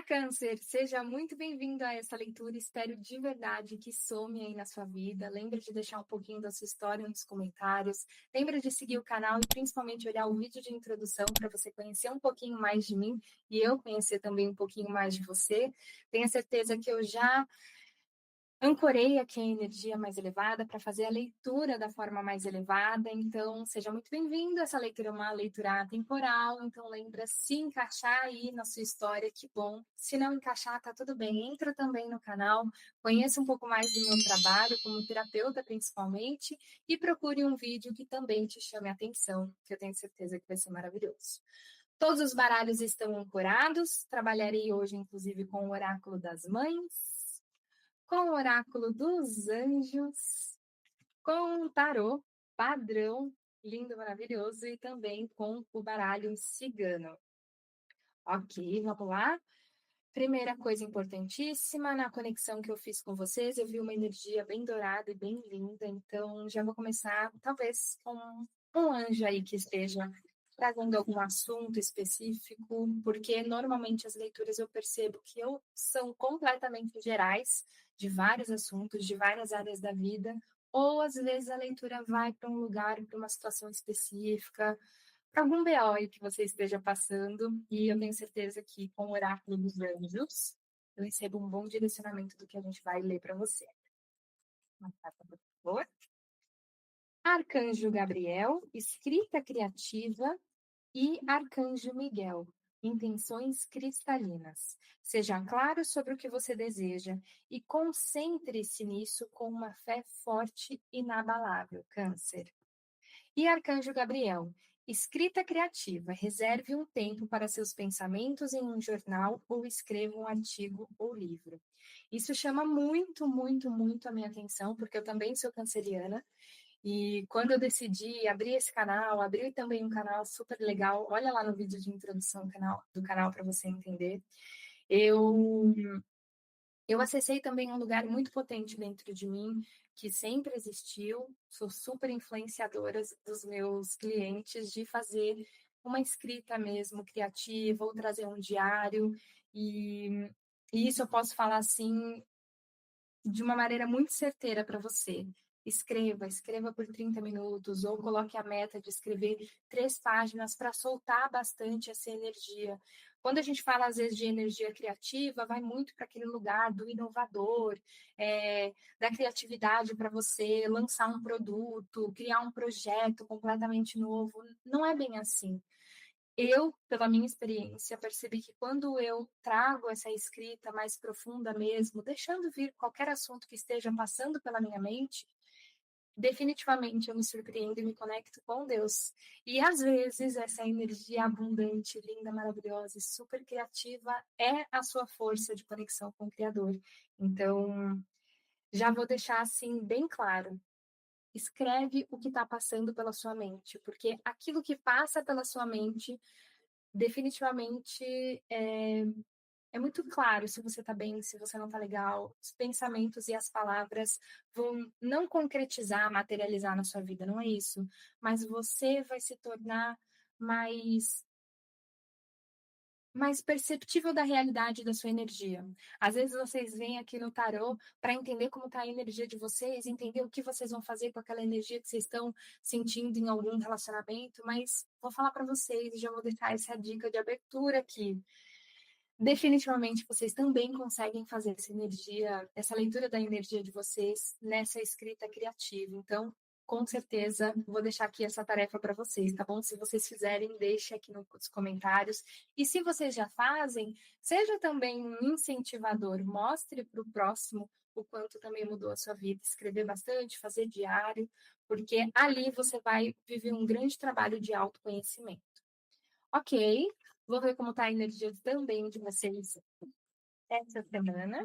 Câncer, seja muito bem-vindo a essa leitura. Espero de verdade que some aí na sua vida. Lembre de deixar um pouquinho da sua história nos comentários. Lembre de seguir o canal e principalmente olhar o vídeo de introdução para você conhecer um pouquinho mais de mim e eu conhecer também um pouquinho mais de você. Tenha certeza que eu já ancorei aqui a energia mais elevada para fazer a leitura da forma mais elevada, então seja muito bem-vindo. Essa leitura é uma leitura atemporal, então lembra se encaixar aí na sua história, que bom. Se não encaixar, tá tudo bem. Entra também no canal, conheça um pouco mais do meu trabalho como terapeuta principalmente e procure um vídeo que também te chame a atenção, que eu tenho certeza que vai ser maravilhoso. Todos os baralhos estão ancorados, trabalharei hoje inclusive com o oráculo das mães, com o oráculo dos anjos, com o tarô padrão, lindo, maravilhoso, e também com o baralho cigano. Ok, vamos lá? Primeira coisa importantíssima, na conexão que eu fiz com vocês, eu vi uma energia bem dourada e bem linda, então já vou começar, talvez, com um anjo aí que esteja trazendo algum assunto específico, porque normalmente as leituras eu percebo que são completamente gerais, de vários assuntos, de várias áreas da vida, ou às vezes a leitura vai para um lugar, para uma situação específica, para algum BO aí que você esteja passando, e eu tenho certeza que com o oráculo dos anjos, eu recebo um bom direcionamento do que a gente vai ler para você. Uma carta, por favor. Arcanjo Gabriel, escrita criativa, e Arcanjo Miguel, intenções cristalinas. Seja claro sobre o que você deseja e concentre-se nisso com uma fé forte e inabalável, Câncer. E Arcanjo Gabriel, escrita criativa, reserve um tempo para seus pensamentos em um jornal ou escreva um artigo ou livro. Isso chama muito, muito, muito a minha atenção, porque eu também sou canceriana. E quando eu decidi abrir esse canal, abri também um canal super legal, olha lá no vídeo de introdução do canal para você entender. Eu, eu acessei também um lugar muito potente dentro de mim, que sempre existiu, sou super influenciadora dos meus clientes de fazer uma escrita mesmo criativa, ou trazer um diário, e, e isso eu posso falar assim de uma maneira muito certeira para você. Escreva por 30 minutos, ou coloque a meta de escrever 3 páginas para soltar bastante essa energia. Quando a gente fala, às vezes, de energia criativa, vai muito para aquele lugar do inovador, da criatividade para você lançar um produto, criar um projeto completamente novo. Não é bem assim. Eu, pela minha experiência, percebi que quando eu trago essa escrita mais profunda mesmo, deixando vir qualquer assunto que esteja passando pela minha mente, definitivamente eu me surpreendo e me conecto com Deus. E às vezes essa energia abundante, linda, maravilhosa e super criativa é a sua força de conexão com o Criador. Então, já vou deixar assim bem claro. Escreve o que está passando pela sua mente, porque aquilo que passa pela sua mente definitivamente é muito claro se você está bem, se você não está legal. Os pensamentos e as palavras vão não concretizar, materializar na sua vida, não é isso. Mas você vai se tornar mais mais perceptível da realidade da sua energia. Às vezes vocês vêm aqui no tarô para entender como está a energia de vocês, entender o que vocês vão fazer com aquela energia que vocês estão sentindo em algum relacionamento, mas vou falar para vocês e já vou deixar essa dica de abertura aqui. Definitivamente vocês também conseguem fazer essa energia, essa leitura da energia de vocês nessa escrita criativa. Então, com certeza, vou deixar aqui essa tarefa para vocês, tá bom? Se vocês fizerem, deixe aqui nos comentários. E se vocês já fazem, seja também um incentivador, mostre para o próximo o quanto também mudou a sua vida. Escrever bastante, fazer diário, porque ali você vai viver um grande trabalho de autoconhecimento. Ok, vou ver como está a energia também de vocês essa semana.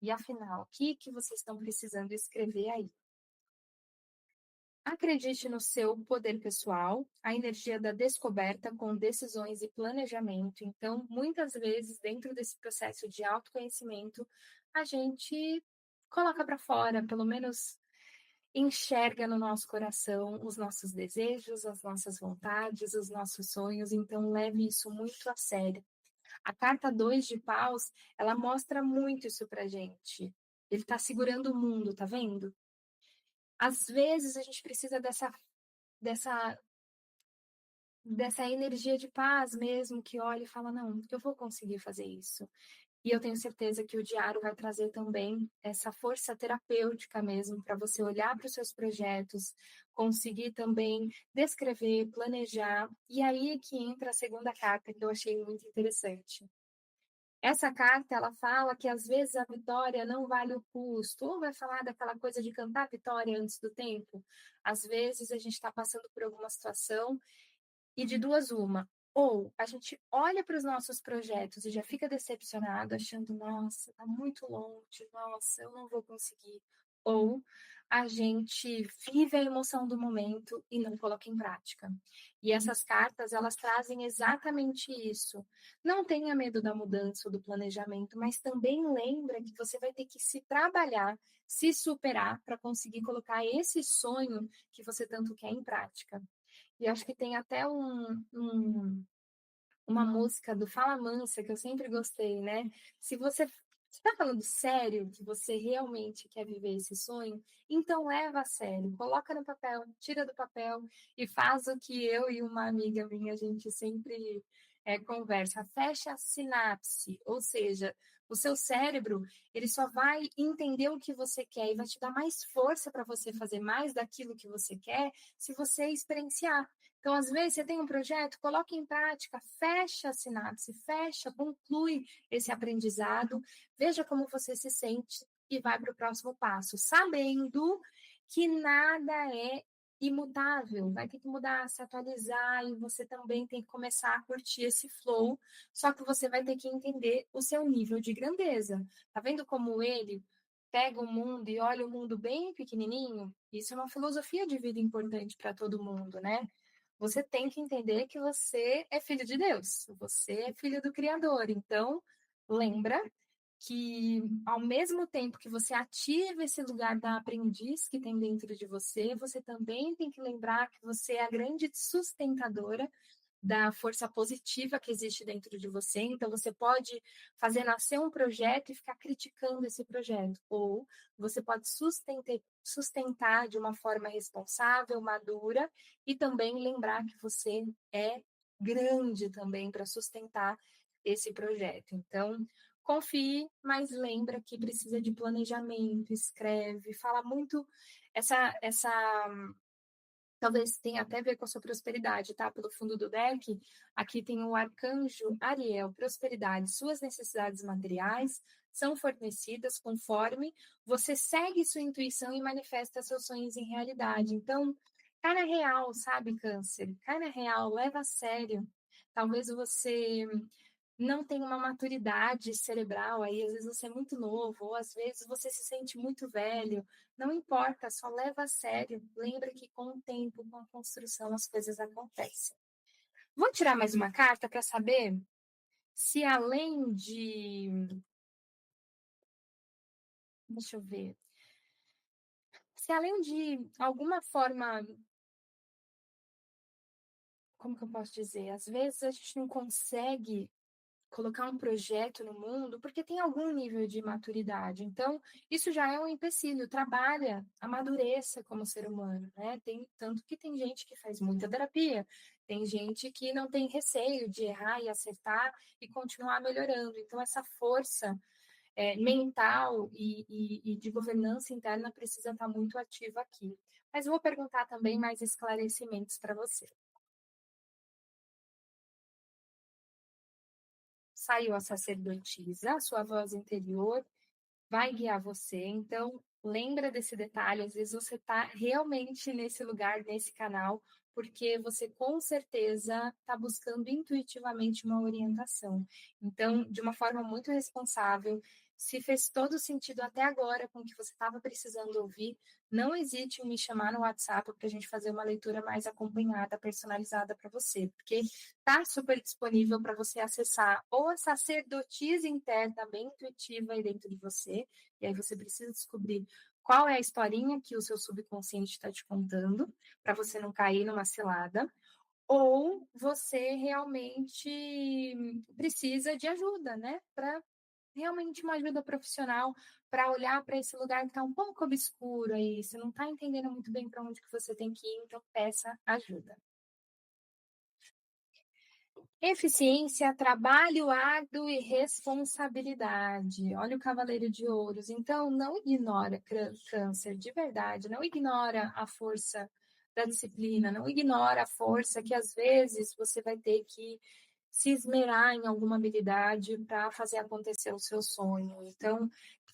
E afinal, o que vocês estão precisando escrever aí? Acredite no seu poder pessoal, a energia da descoberta com decisões e planejamento. Então, muitas vezes, dentro desse processo de autoconhecimento, a gente coloca para fora, pelo menos enxerga no nosso coração os nossos desejos, as nossas vontades, os nossos sonhos. Então, leve isso muito a sério. A carta 2 de paus, ela mostra muito isso pra gente. Ele está segurando o mundo, tá vendo? Às vezes a gente precisa dessa dessa energia de paz mesmo, que olha e fala: "Não, eu vou conseguir fazer isso". E eu tenho certeza que o diário vai trazer também essa força terapêutica mesmo, para você olhar para os seus projetos, conseguir também descrever, planejar. E aí é que entra a segunda carta, que eu achei muito interessante. Essa carta, ela fala que às vezes a vitória não vale o custo, ou vai falar daquela coisa de cantar a vitória antes do tempo. Às vezes a gente está passando por alguma situação e de duas uma, ou a gente olha para os nossos projetos e já fica decepcionado, achando: "Nossa, está muito longe, nossa, eu não vou conseguir". Ou a gente vive a emoção do momento e não coloca em prática. E essas cartas, elas trazem exatamente isso. Não tenha medo da mudança ou do planejamento, mas também lembra que você vai ter que se trabalhar, se superar para conseguir colocar esse sonho que você tanto quer em prática. E acho que tem até uma música do Fala Mansa que eu sempre gostei, né. Se você está falando sério que você realmente quer viver esse sonho, então leva a sério, coloca no papel, tira do papel e faz o que eu e uma amiga minha, a gente sempre, conversa, fecha a sinapse, ou seja, o seu cérebro, ele só vai entender o que você quer e vai te dar mais força para você fazer mais daquilo que você quer, se você experienciar. Então, às vezes, você tem um projeto, coloque em prática, fecha a sinapse, fecha, conclui esse aprendizado, veja como você se sente e vai para o próximo passo, sabendo que nada é imutável, vai ter que mudar, se atualizar e você também tem que começar a curtir esse flow, só que você vai ter que entender o seu nível de grandeza. Tá vendo como ele pega o mundo e olha o mundo bem pequenininho? Isso é uma filosofia de vida importante para todo mundo, né? Você tem que entender que você é filho de Deus, você é filho do Criador. Então, lembra que ao mesmo tempo que você ativa esse lugar da aprendiz que tem dentro de você, você também tem que lembrar que você é a grande sustentadora da força positiva que existe dentro de você. Então, você pode fazer nascer um projeto e ficar criticando esse projeto, ou você pode sustentar de uma forma responsável, madura, e também lembrar que você é grande também para sustentar esse projeto. Então, confie, mas lembra que precisa de planejamento, escreve, fala muito essa talvez tenha até a ver com a sua prosperidade, tá? Pelo fundo do deck, aqui tem o arcanjo Ariel, prosperidade. Suas necessidades materiais são fornecidas conforme você segue sua intuição e manifesta seus sonhos em realidade. Então, cai na real, sabe, Câncer? Cai na real, leva a sério. Talvez você não tem uma maturidade cerebral aí, às vezes você é muito novo, ou às vezes você se sente muito velho, não importa, só leva a sério. Lembra que com o tempo, com a construção, as coisas acontecem. Vou tirar mais uma carta para saber se além de. Deixa eu ver. Se além de alguma forma. Como que eu posso dizer? Às vezes a gente não consegue colocar um projeto no mundo, porque tem algum nível de maturidade. Então, isso já é um empecilho. Trabalha, amadureça como ser humano, né? Tem tanto que tem gente que faz muita terapia, tem gente que não tem receio de errar e acertar e continuar melhorando. Então, essa força mental e de governança interna precisa estar muito ativa aqui. Mas vou perguntar também mais esclarecimentos para você. Saiu a sacerdotisa, a sua voz interior vai guiar você. Então, lembra desse detalhe. Às vezes você está realmente nesse lugar, nesse canal, porque você com certeza está buscando intuitivamente uma orientação. Então, de uma forma muito responsável, se fez todo sentido até agora com o que você estava precisando ouvir, não hesite em me chamar no WhatsApp para a gente fazer uma leitura mais acompanhada, personalizada para você, porque está super disponível para você acessar ou a sacerdotisa interna bem intuitiva aí dentro de você, e aí você precisa descobrir qual é a historinha que o seu subconsciente está te contando, para você não cair numa cilada, ou você realmente precisa de ajuda, né, para realmente uma ajuda profissional, para olhar para esse lugar que está um pouco obscuro aí, você não está entendendo muito bem para onde que você tem que ir, então peça ajuda. Eficiência, trabalho árduo e responsabilidade. Olha o cavaleiro de ouros. Então, não ignora câncer, de verdade. Não ignora a força da disciplina. Não ignora a força que, às vezes, você vai ter que se esmerar em alguma habilidade para fazer acontecer o seu sonho. Então,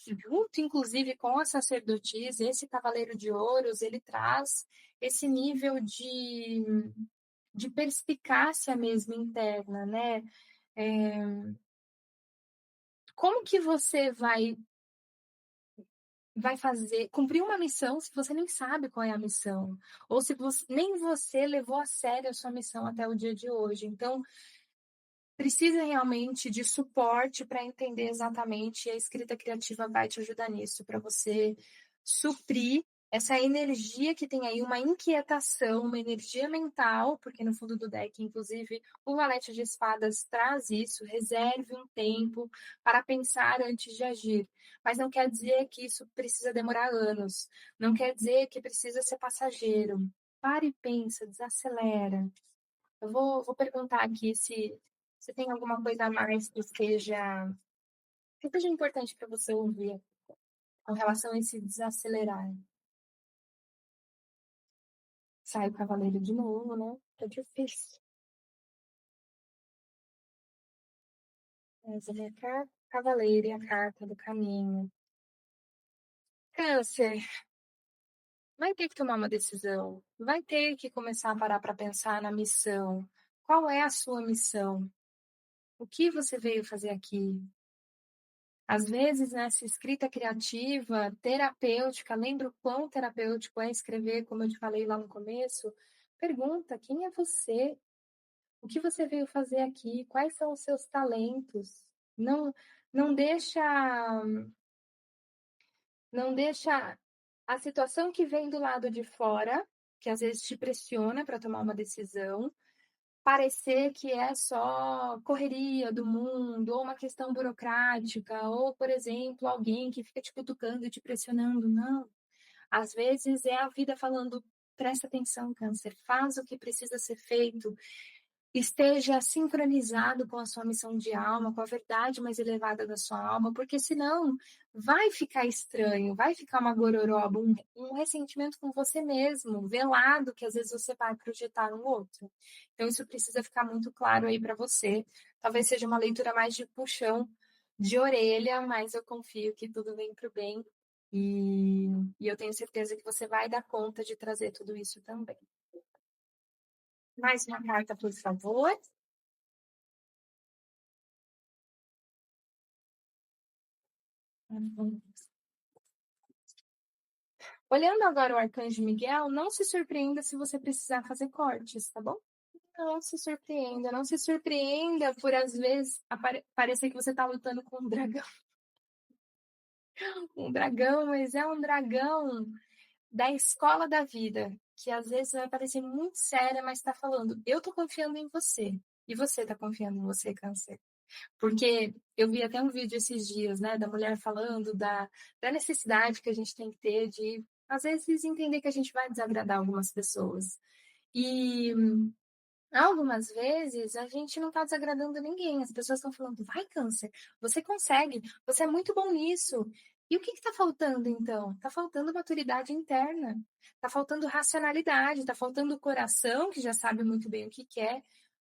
junto, inclusive, com a sacerdotisa, esse cavaleiro de ouros, ele traz esse nível de perspicácia mesmo interna, né? É, como que você vai fazer, cumprir uma missão se você nem sabe qual é a missão? Ou se você, nem você levou a sério a sua missão até o dia de hoje. Então, precisa realmente de suporte para entender exatamente, e a escrita criativa vai te ajudar nisso, para você suprir essa energia que tem aí, uma inquietação, uma energia mental, porque no fundo do deck, inclusive, o Valete de Espadas traz isso, reserve um tempo para pensar antes de agir. Mas não quer dizer que isso precisa demorar anos, não quer dizer que precisa ser passageiro. Para e pensa, desacelera. Eu vou perguntar aqui se tem alguma coisa a mais que seja importante para você ouvir com relação a esse desacelerar. Sai o cavaleiro de novo, né? Tá difícil. Essa é a cavaleiro e a carta do caminho. Câncer, vai ter que tomar uma decisão. Vai ter que começar a parar para pensar na missão. Qual é a sua missão? O que você veio fazer aqui? Às vezes, nessa escrita criativa, terapêutica, lembra o quão terapêutico é escrever, como eu te falei lá no começo? Pergunta: quem é você? O que você veio fazer aqui? Quais são os seus talentos? Não, não deixa, não deixa a situação que vem do lado de fora, que às vezes te pressiona para tomar uma decisão, parecer que é só correria do mundo, ou uma questão burocrática, ou, por exemplo, alguém que fica te cutucando e te pressionando. Não. Às vezes é a vida falando: presta atenção, câncer, faz o que precisa ser feito, esteja sincronizado com a sua missão de alma, com a verdade mais elevada da sua alma, porque senão vai ficar estranho, vai ficar uma gororoba, um ressentimento com você mesmo, velado, que às vezes você vai projetar no outro. Então isso precisa ficar muito claro aí para você. Talvez seja uma leitura mais de puxão de orelha, mas eu confio que tudo vem para o bem e, e eu tenho certeza que você vai dar conta de trazer tudo isso também. Mais uma carta, por favor. Uhum. Olhando agora o Arcanjo Miguel, não se surpreenda se você precisar fazer cortes, tá bom? Não se surpreenda, não se surpreenda por às vezes parecer que você tá lutando com um dragão, mas é um dragão da escola da vida, que às vezes vai parecer muito séria, mas tá falando, eu tô confiando em você. E você tá confiando em você, Câncer? Porque eu vi até um vídeo esses dias, né, da mulher falando da necessidade que a gente tem que ter de, às vezes, entender que a gente vai desagradar algumas pessoas. E algumas vezes a gente não está desagradando ninguém, as pessoas estão falando, vai, câncer, você consegue, você é muito bom nisso. E o que está faltando então? Está faltando maturidade interna, está faltando racionalidade, está faltando o coração, que já sabe muito bem o que quer,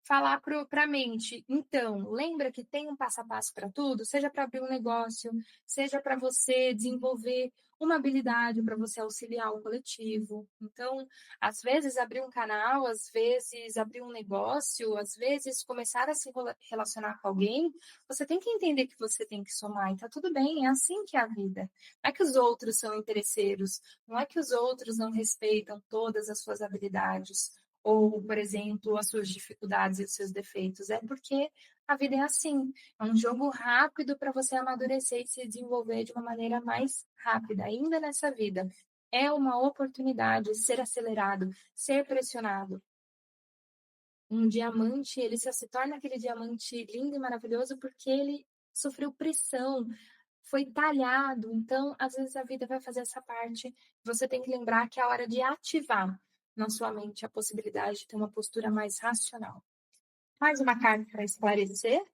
falar para a mente, então, lembra que tem um passo a passo para tudo, seja para abrir um negócio, seja para você desenvolver uma habilidade para você auxiliar o coletivo. Então, às vezes abrir um canal, às vezes abrir um negócio, às vezes começar a se relacionar com alguém, você tem que entender que você tem que somar, e tá tudo bem, é assim que é a vida. Não é que os outros são interesseiros, não é que os outros não respeitam todas as suas habilidades ou, por exemplo, as suas dificuldades e os seus defeitos. É porque a vida é assim. É um jogo rápido para você amadurecer e se desenvolver de uma maneira mais rápida, ainda nessa vida. É uma oportunidade ser acelerado, ser pressionado. Um diamante, ele só se torna aquele diamante lindo e maravilhoso porque ele sofreu pressão, foi talhado. Então, às vezes a vida vai fazer essa parte. Você tem que lembrar que é a hora de ativar na sua mente a possibilidade de ter uma postura mais racional. Faz uma carta para esclarecer.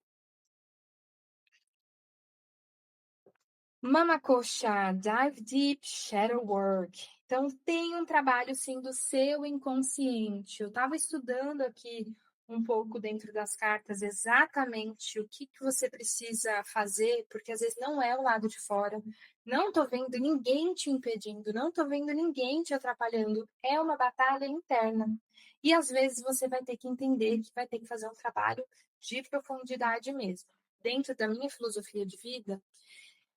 Mama Coxa, Dive Deep Shadow Work. Então, tem um trabalho, sim, do seu inconsciente. Eu estava estudando aqui um pouco dentro das cartas exatamente o que você precisa fazer, porque às vezes não é o lado de fora. Não estou vendo ninguém te impedindo, não estou vendo ninguém te atrapalhando. É uma batalha interna. E às vezes você vai ter que entender que vai ter que fazer um trabalho de profundidade mesmo. Dentro da minha filosofia de vida,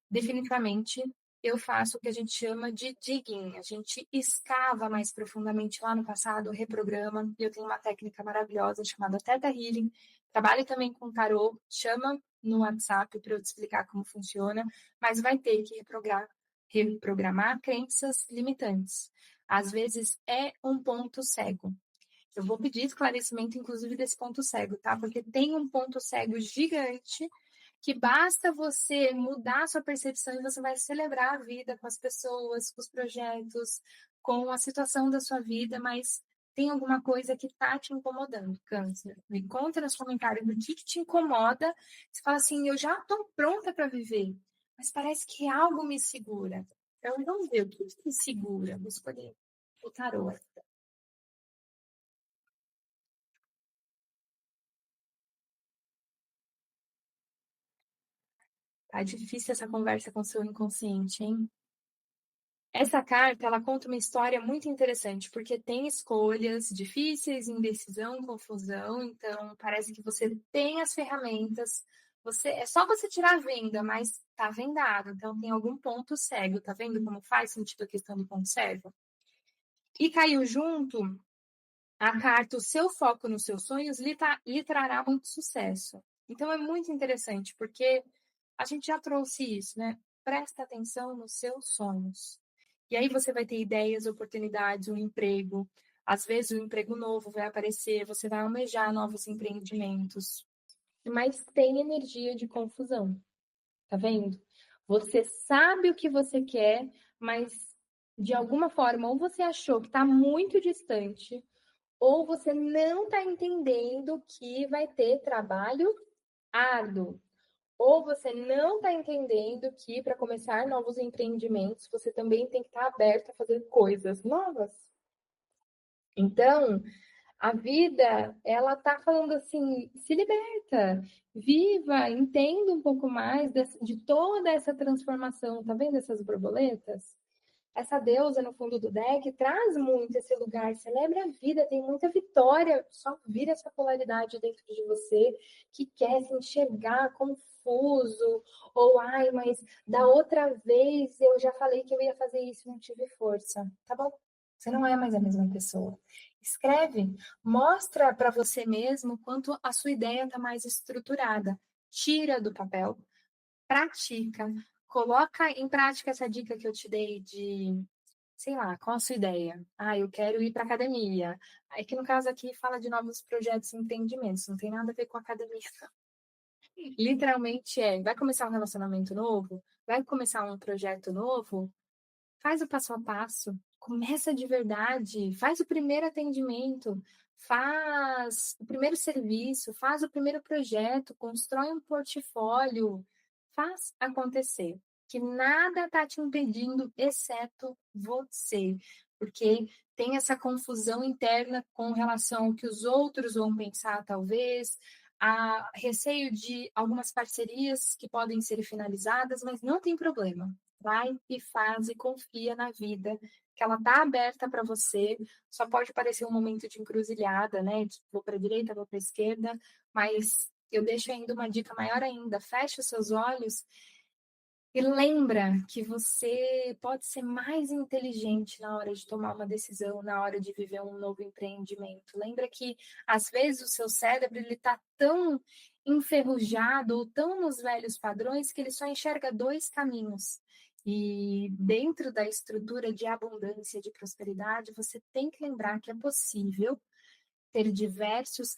definitivamente eu faço o que a gente chama de digging. A gente escava mais profundamente lá no passado, reprograma. E eu tenho uma técnica maravilhosa chamada Theta Healing. Trabalho também com tarô, chama no WhatsApp para eu te explicar como funciona, mas vai ter que reprogramar crenças limitantes. Às vezes é um ponto cego. Eu vou pedir esclarecimento, inclusive, desse ponto cego, tá? Porque tem um ponto cego gigante que basta você mudar a sua percepção e você vai celebrar a vida com as pessoas, com os projetos, com a situação da sua vida, mas tem alguma coisa que está te incomodando, Câncer. Me conta nos comentários o que te incomoda. Você fala assim, eu já estou pronta para viver, mas parece que algo me segura. Então, vamos ver o que me segura. Vou escolher o tarô. Tá difícil essa conversa com seu inconsciente, hein? Essa carta, ela conta uma história muito interessante, porque tem escolhas difíceis, indecisão, confusão, então parece que você tem as ferramentas, é só você tirar a venda, mas tá vendado, então tem algum ponto cego, tá vendo como faz sentido a questão do ponto cego? E caiu junto a carta, o seu foco nos seus sonhos lhe trará muito sucesso. Então é muito interessante, porque a gente já trouxe isso, né? Presta atenção nos seus sonhos. E aí você vai ter ideias, oportunidades, um emprego. Às vezes um emprego novo vai aparecer, você vai almejar novos empreendimentos. Mas tem energia de confusão, tá vendo? Você sabe o que você quer, mas de alguma forma, ou você achou que está muito distante, ou você não está entendendo que vai ter trabalho árduo. Ou você não está entendendo que para começar novos empreendimentos, você também tem que estar aberto a fazer coisas novas. Então, a vida, ela está falando assim, se liberta, viva, entenda um pouco mais de toda essa transformação. Tá vendo essas borboletas? Essa deusa no fundo do deck traz muito esse lugar, celebra a vida, tem muita vitória, só vira essa polaridade dentro de você que quer se enxergar confuso, ou ai, mas da outra vez eu já falei que eu ia fazer isso e não tive força. Tá bom, você não é mais a mesma pessoa. Escreve, mostra para você mesmo quanto a sua ideia está mais estruturada. Tira do papel, pratica, coloca em prática essa dica que eu te dei de, sei lá, qual a sua ideia? Ah, eu quero ir para academia. Aí que no caso aqui fala de novos projetos e empreendimentos, não tem nada a ver com academia. Literalmente vai começar um relacionamento novo? Vai começar um projeto novo? Faz o passo a passo, começa de verdade, faz o primeiro atendimento, faz o primeiro serviço, faz o primeiro projeto, constrói um portfólio, faz acontecer. Que nada está te impedindo, exceto você, porque tem essa confusão interna com relação ao que os outros vão pensar, talvez, a receio de algumas parcerias que podem ser finalizadas, mas não tem problema. Vai e faz e confia na vida, que ela está aberta para você. Só pode parecer um momento de encruzilhada, né? De vou para a direita, vou para a esquerda, mas eu deixo ainda uma dica maior ainda. Feche os seus olhos e lembra que você pode ser mais inteligente na hora de tomar uma decisão, na hora de viver um novo empreendimento. Lembra que às vezes o seu cérebro ele está tão enferrujado ou tão nos velhos padrões que ele só enxerga dois caminhos. E dentro da estrutura de abundância, de prosperidade, você tem que lembrar que é possível ter diversos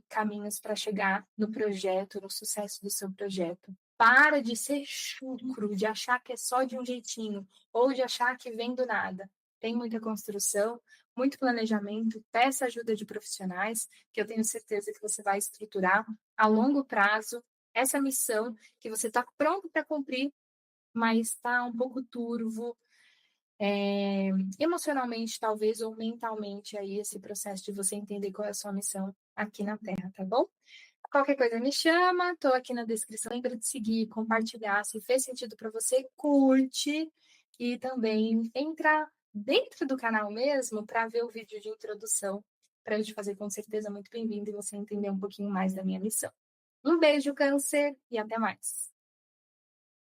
caminhos para chegar no projeto, no sucesso do seu projeto. Para de ser chucro, de achar que é só de um jeitinho, ou de achar que vem do nada. Tem muita construção, muito planejamento, peça ajuda de profissionais, que eu tenho certeza que você vai estruturar a longo prazo essa missão que você está pronto para cumprir, mas está um pouco turvo, emocionalmente, talvez, ou mentalmente, aí, esse processo de você entender qual é a sua missão aqui na Terra, tá bom? Qualquer coisa me chama, tô aqui na descrição. Lembra de seguir, compartilhar. Se fez sentido para você, curte e também entra dentro do canal mesmo para ver o vídeo de introdução, para eu te fazer com certeza muito bem-vindo e você entender um pouquinho mais da minha missão. Um beijo, Câncer, e até mais.